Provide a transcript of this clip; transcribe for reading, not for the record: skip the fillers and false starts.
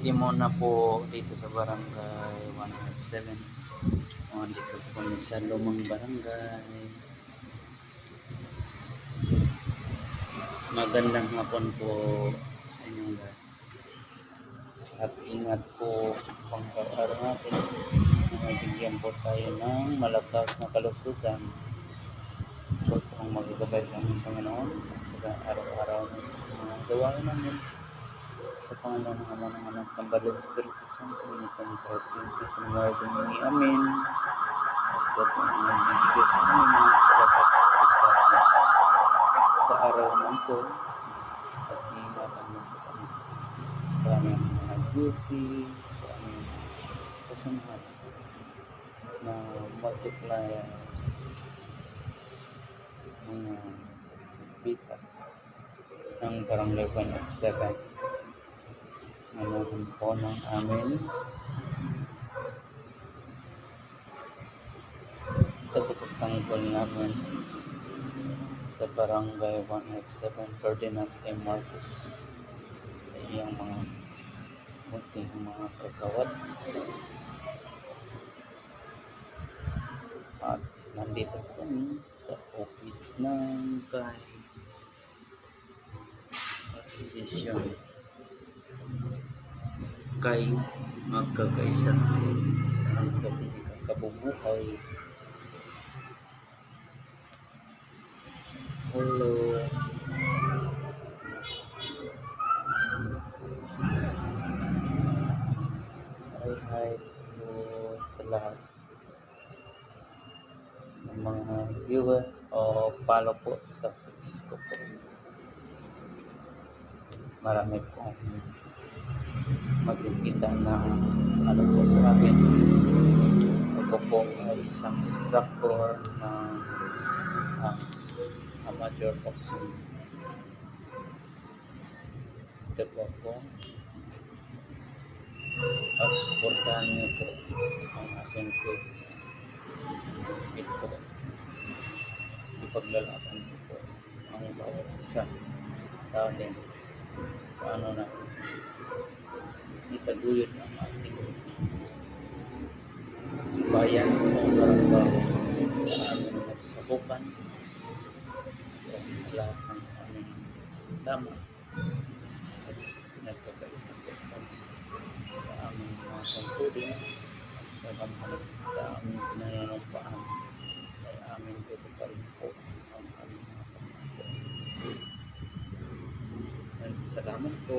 Demo na po dito sa barangay 107. Dito po kami sa lumang barangay. Magandang hapon po sa inyong lahat. At ingat po sa pang-araw natin na mabigyan po tayo ng malakas na kalusugan. Ito po ang magagabay sa aming Panginoon at sa araw-araw ng mga gawain namin. Sa pangalan ng Ama ng Anak ng Banal Espiritu Santo, hindi kami sa ating pinagmamahal amin. Ito po ang nagbibigay sa amin ng palakas at kaligtasan sa araw na ito. At iingatan mo po kami sa aming mga duty, sa aming kasamahan na multipliers, mga bita ng Barangay 107. Manood po ng amin tagapagtanggol namin sa Barangay 107 Ferdinand M. Marcos sa iyang mga munting mga kagawad. At nandito kami sa office ng Association kay magkakaisa sa kabubuhay. Hello. Hi po sa lahat ng mga viewer o follow po sa Facebook po. Marami pong magkikita ng ano po sa amin. Ako po ay isang instructor ng amateur boxing. Ito po pag-supportahan niyo po ang aking kids. Sige po, ipaglalaban niyo po ang bawat isa sa atin. Paano na itaguyod ang ating bayan o barangay sa aming nasasakupan o sa lahat ng aming tama at nagkakaisang pagkas sa aming mga tungkulin sa kampalit sa aming pinananumpaan ay aming tutuparin po ang aming mga pagkas. Salamat po.